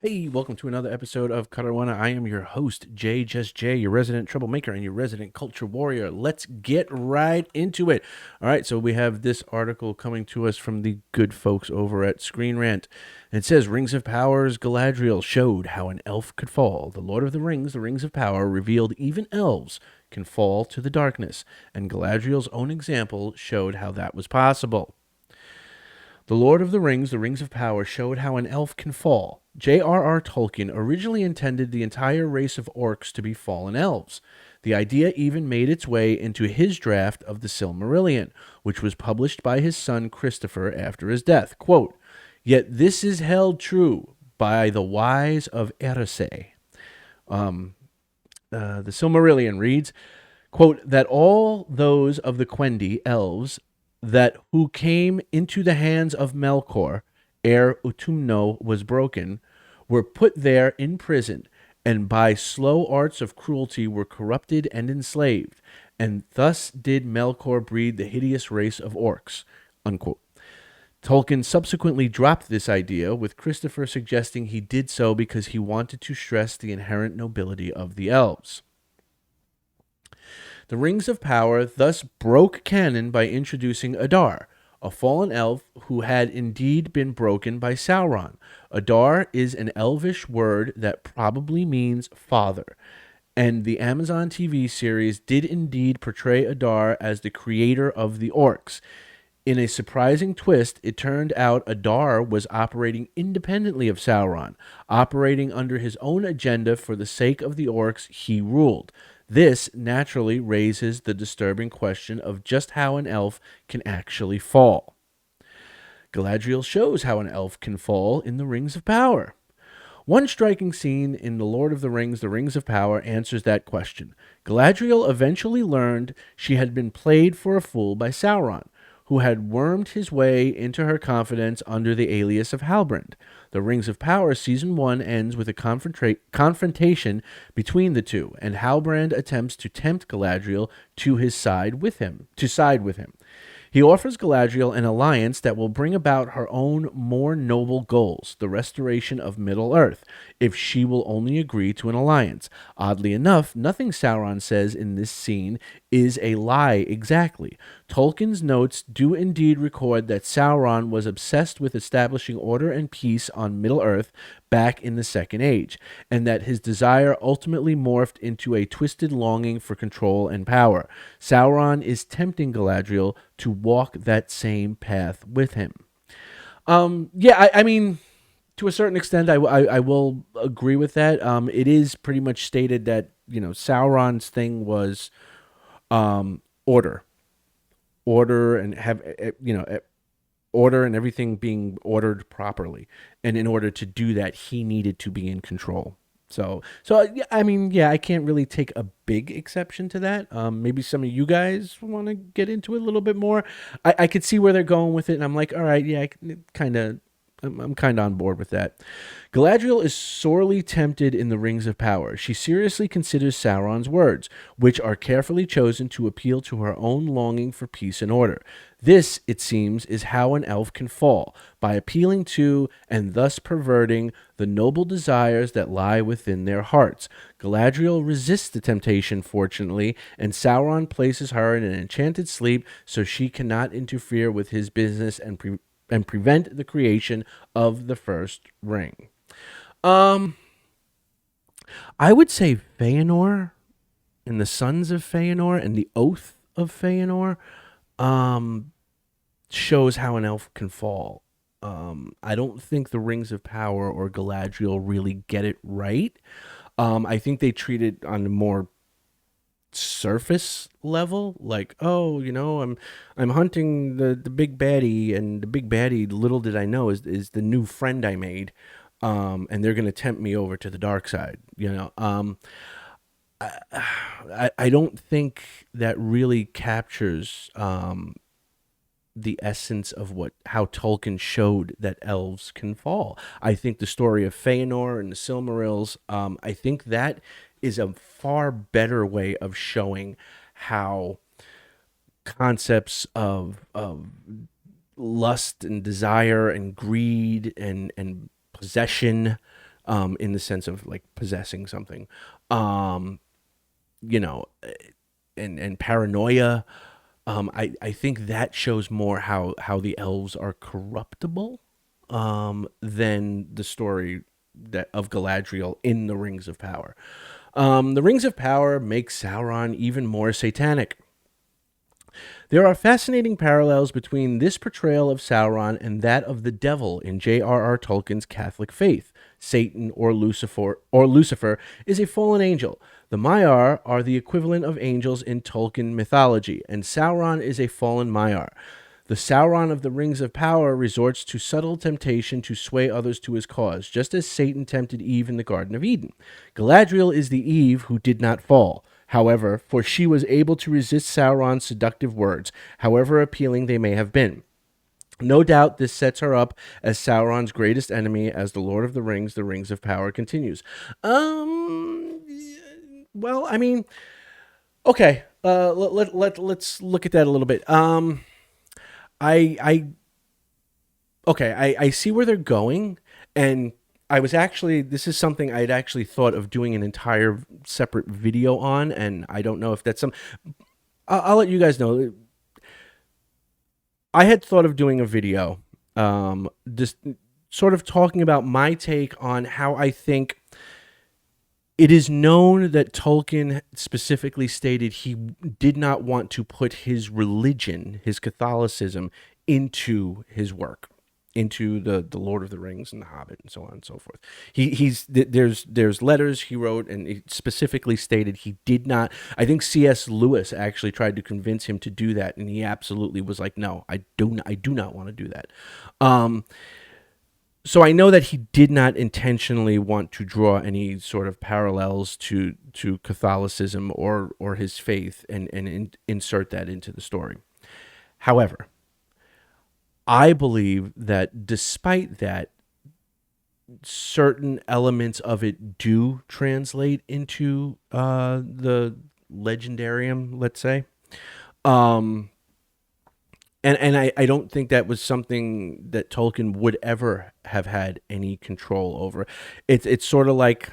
Hey, welcome to another episode of Karawana. I am your host, Jay Just Jay, your resident troublemaker and your resident culture warrior. Let's get right into it. All right, so we have this article coming to us from the good folks over at Screen Rant. It says Rings of Power's Galadriel showed how an elf could fall. The Lord of the Rings of Power, revealed even elves can fall to the darkness, and Galadriel's own example showed how that was possible. The Lord of the Rings of Power, showed how an elf can fall. J.R.R. Tolkien originally intended the entire race of orcs to be fallen elves. The idea even made its way into his draft of the Silmarillion, which was published by his son Christopher after his death. Quote, "Yet this is held true by the wise of Erised." The Silmarillion reads, quote, "that all those of the Quendi elves that who came into the hands of Melkor ere Utumno was broken were put there in prison, and by slow arts of cruelty were corrupted and enslaved, and thus did Melkor breed the hideous race of orcs." Unquote. Tolkien subsequently dropped this idea, with Christopher suggesting he did so because he wanted to stress the inherent nobility of the elves. The Rings of Power thus broke canon by introducing Adar, a fallen elf who had indeed been broken by Sauron. Adar is an elvish word that probably means father, and the Amazon TV series did indeed portray Adar as the creator of the orcs. In a surprising twist, it turned out Adar was operating independently of Sauron, operating under his own agenda for the sake of the orcs he ruled. This naturally raises the disturbing question of just how an elf can actually fall. Galadriel shows how an elf can fall in the Rings of Power. One striking scene in The Lord of the Rings of Power, answers that question. Galadriel eventually learned she had been played for a fool by Sauron, who had wormed his way into her confidence under the alias of Halbrand. The Rings of Power Season 1 ends with a confrontation between the two, and Halbrand attempts to tempt Galadriel to side with him. He offers Galadriel an alliance that will bring about her own more noble goals, the restoration of Middle-earth, if she will only agree to an alliance. Oddly enough, nothing Sauron says in this scene is a lie exactly. Tolkien's notes do indeed record that Sauron was obsessed with establishing order and peace on Middle-earth back in the Second Age, and that his desire ultimately morphed into a twisted longing for control and power. Sauron is tempting Galadriel to walk that same path with him. I mean, to a certain extent, I will agree with that. It is pretty much stated that Sauron's thing was order, order, and order and everything being ordered properly. And in order to do that, he needed to be in control. So I mean, yeah, I can't really take a big exception to that. Maybe some of you guys want to get into it a little bit more. I could see where they're going with it, and I'm like, all right, yeah, I'm kind of on board with that. Galadriel is sorely tempted in the Rings of Power. She seriously considers Sauron's words, which are carefully chosen to appeal to her own longing for peace and order. This, it seems, is how an elf can fall, by appealing to and thus perverting the noble desires that lie within their hearts. Galadriel resists the temptation, fortunately, and Sauron places her in an enchanted sleep so she cannot interfere with his business and prevent the creation of the first ring. I would say Feanor and the Sons of Feanor and the Oath of Feanor shows how an elf can fall. I don't think the Rings of Power or Galadriel really get it right. I think they treat it on a more surface level, like, oh, I'm hunting the big baddie, and the big baddie, little did I know, is the new friend I made, and they're gonna tempt me over to the dark side. I don't think that really captures the essence of how Tolkien showed that elves can fall. I think the story of Feanor and the Silmarils, I think that is a far better way of showing how concepts of lust and desire and greed and possession in the sense of like possessing something, um, you know, and paranoia. I think that shows more how the elves are corruptible, than the story that of Galadriel in the Rings of Power. The Rings of Power make Sauron even more satanic. There are fascinating parallels between this portrayal of Sauron and that of the devil in J.R.R. Tolkien's Catholic faith. Satan or Lucifer is a fallen angel. The Maiar are the equivalent of angels in Tolkien mythology, and Sauron is a fallen Maiar. The Sauron of the Rings of Power resorts to subtle temptation to sway others to his cause, just as Satan tempted Eve in the Garden of Eden. Galadriel is the Eve who did not fall. However, for she was able to resist Sauron's seductive words, however appealing they may have been. No doubt this sets her up as Sauron's greatest enemy as the Lord of the Rings of Power continues. Well, I mean, okay, let's look at that a little bit. I okay, I see where they're going, and this is something I'd actually thought of doing an entire separate video on, and I don't know if that's I'll let you guys know. I had thought of doing a video, just sort of talking about my take on how I think it is known that Tolkien specifically stated he did not want to put his religion, his Catholicism, into his work, into the Lord of the Rings and the Hobbit and so on and so forth. There's letters he wrote, and he specifically stated he did not. I think C.S. Lewis actually tried to convince him to do that, and he absolutely was like, no, I do not want to do that. So I know that he did not intentionally want to draw any sort of parallels to Catholicism or his faith and insert that into the story. However, I believe that despite that, certain elements of it do translate into the legendarium, let's say. And I don't think that was something that Tolkien would ever have had any control over. It's sort of like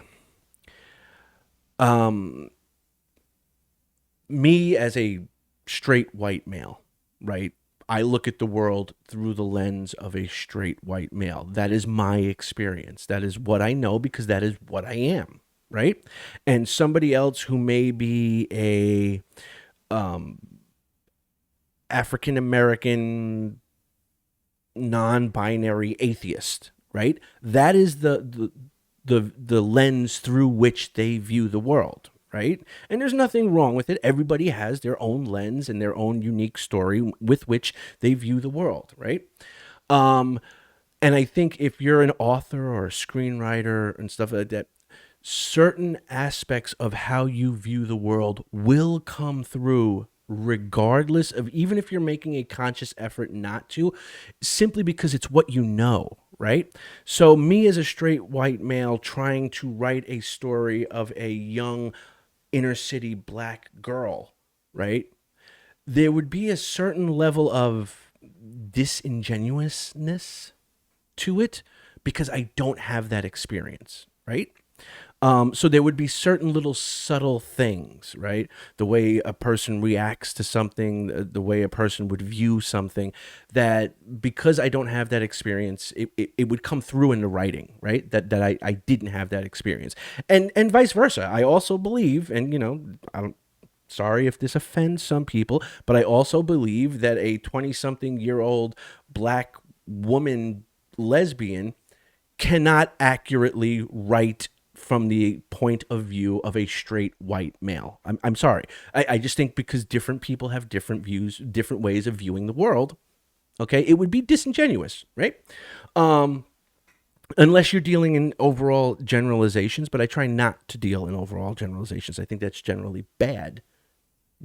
me as a straight white male, right? I look at the world through the lens of a straight white male. That is my experience. That is what I know because that is what I am, right? And somebody else who may be a African American non-binary atheist, right? That is the lens through which they view the world, right? And there's nothing wrong with it. Everybody has their own lens and their own unique story with which they view the world, right? And I think if you're an author or a screenwriter and stuff like that, certain aspects of how you view the world will come through regardless of, even if you're making a conscious effort not to, simply because it's what you know, right? So me as a straight white male trying to write a story of a young inner city black girl, right? There would be a certain level of disingenuousness to it because I don't have that experience, right? So there would be certain little subtle things, right? The way a person reacts to something, the way a person would view something, that because I don't have that experience, it would come through in the writing, right? That I didn't have that experience. And vice versa. I also believe, and sorry if this offends some people, but I also believe that a 20-something-year-old black woman lesbian cannot accurately write from the point of view of a straight white male. I'm sorry. I just think because different people have different views, different ways of viewing the world, okay, it would be disingenuous, right? Unless you're dealing in overall generalizations, but I try not to deal in overall generalizations. I think that's generally bad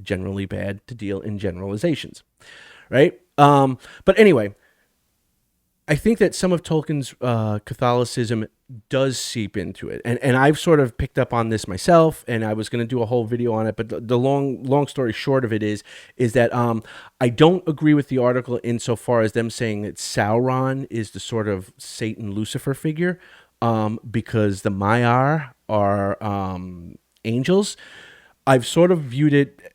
to deal in generalizations, right? But anyway, I think that some of Tolkien's Catholicism does seep into it. And I've sort of picked up on this myself, and I was going to do a whole video on it, but the long story short of it is that I don't agree with the article insofar as them saying that Sauron is the sort of Satan Lucifer figure. because the Maiar are angels. I've sort of viewed it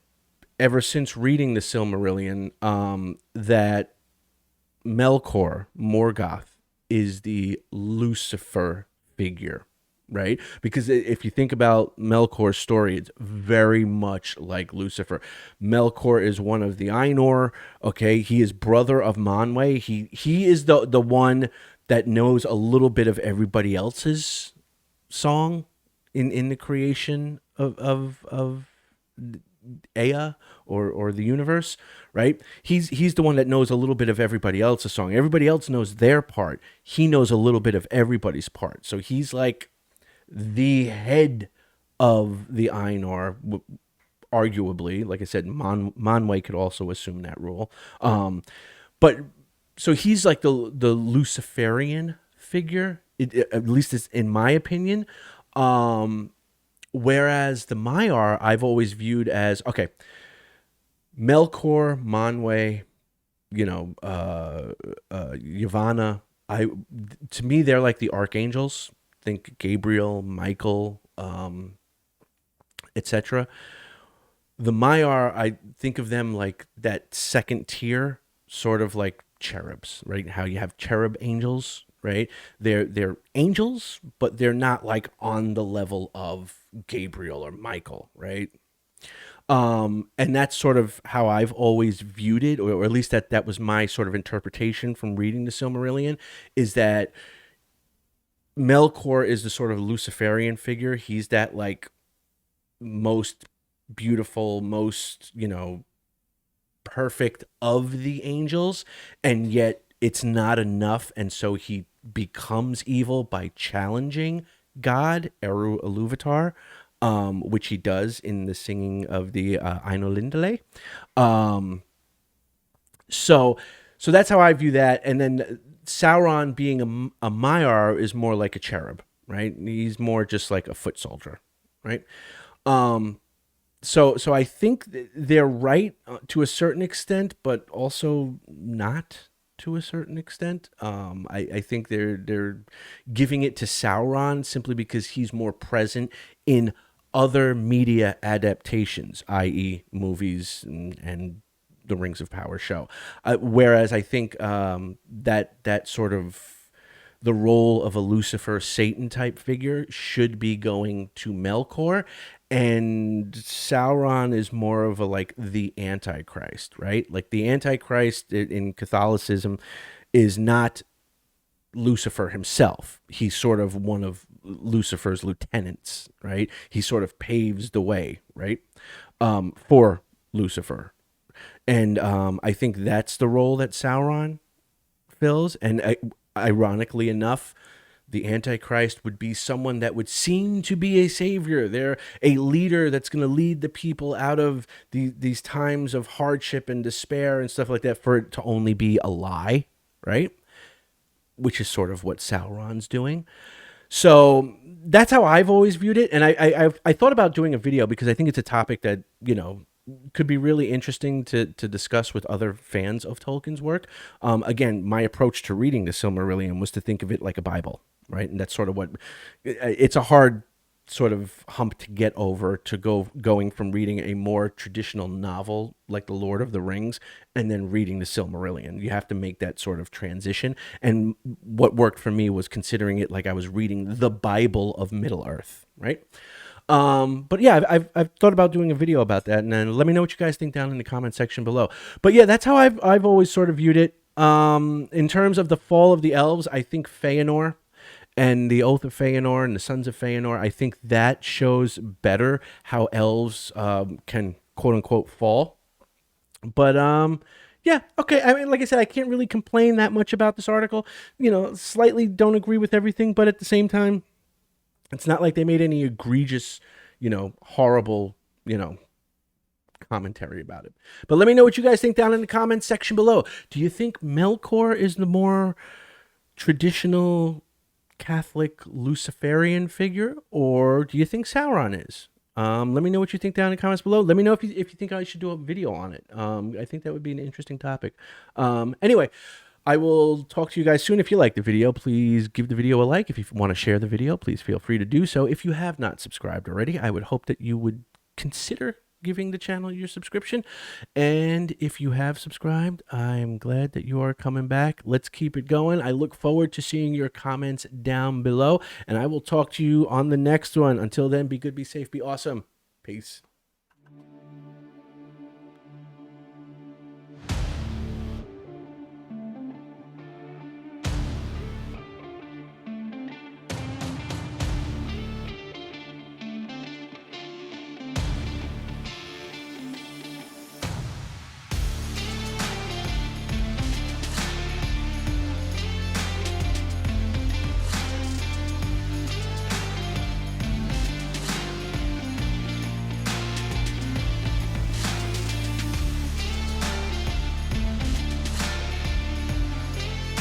ever since reading the Silmarillion, that Melkor Morgoth is the Lucifer figure, right? Because if you think about Melkor's story, it's very much like Lucifer. Melkor is one of the Ainur. Okay, he is brother of Manwë. He is the one that knows a little bit of everybody else's song in the creation of Ea, or the universe, right? He's the one that knows a little bit of everybody else's song. Everybody else knows their part. He knows a little bit of everybody's part. So he's like the head of the Ainur, arguably. Like I said, Manwë could also assume that role. But so he's like the Luciferian figure, at least it's in my opinion. Whereas the Maiar, I've always viewed as, okay, Melkor, Manwë, Yavanna. To me, they're like the archangels. Think Gabriel, Michael, etc. The Maiar, I think of them like that second tier, sort of like cherubs, right? How you have cherub angels, right? They're angels, but they're not like on the level of Gabriel or Michael, right? And that's sort of how I've always viewed it, or at least that was my sort of interpretation from reading the Silmarillion, is that Melkor is the sort of Luciferian figure. He's that like most beautiful, most, perfect of the angels, and yet it's not enough, and so he becomes evil by challenging God, Eru Iluvatar, which he does in the singing of the Ainulindale. Um, so that's how I view that. And then Sauron being a Maiar is more like a cherub, right? He's more just like a foot soldier, right? Um, so I think they're right to a certain extent, but also not to a certain extent. I think they're giving it to Sauron simply because he's more present in other media adaptations, i.e., movies and the Rings of Power show. Whereas I think that sort of the role of a Lucifer Satan type figure should be going to Melkor, and Sauron is more of a like the Antichrist, right? Like the Antichrist in Catholicism is not Lucifer himself. He's sort of one of Lucifer's lieutenants, right? He sort of paves the way, right, for Lucifer. And I think that's the role that Sauron fills. And ironically enough, the Antichrist would be someone that would seem to be a savior. They're a leader that's going to lead the people out of these times of hardship and despair and stuff like that, for it to only be a lie, right? Which is sort of what Sauron's doing. So that's how I've always viewed it. And I thought about doing a video because I think it's a topic that, could be really interesting to discuss with other fans of Tolkien's work. Again, my approach to reading the Silmarillion was to think of it like a Bible, right? And that's sort of what it's a hard sort of hump to get over, to going from reading a more traditional novel like The Lord of the Rings and then reading the Silmarillion. You have to make that sort of transition. And what worked for me was considering it like I was reading the Bible of Middle Earth, right? But yeah, I've thought about doing a video about that, and then let me know what you guys think down in the comment section below. But yeah, that's how I've always sort of viewed it. In terms of the fall of the elves, I think Feanor and the Oath of Feanor and the Sons of Feanor, I think that shows better how elves can quote unquote fall. But yeah, okay. I mean, like I said, I can't really complain that much about this article. Slightly don't agree with everything, but at the same time, it's not like they made any egregious, horrible, commentary about it. But let me know what you guys think down in the comments section below. Do you think Melkor is the more traditional Catholic Luciferian figure, or do you think Sauron is? Let me know what you think down in the comments below. Let me know if you think I should do a video on it. I think that would be an interesting topic. Anyway, I will talk to you guys soon. If you like the video, please give the video a like. If you want to share the video, please feel free to do so. If you have not subscribed already, I would hope that you would consider giving the channel your subscription. And if you have subscribed, I'm glad that you are coming back. Let's keep it going. I look forward to seeing your comments down below, and I will talk to you on the next one. Until then, be good, be safe, be awesome. Peace.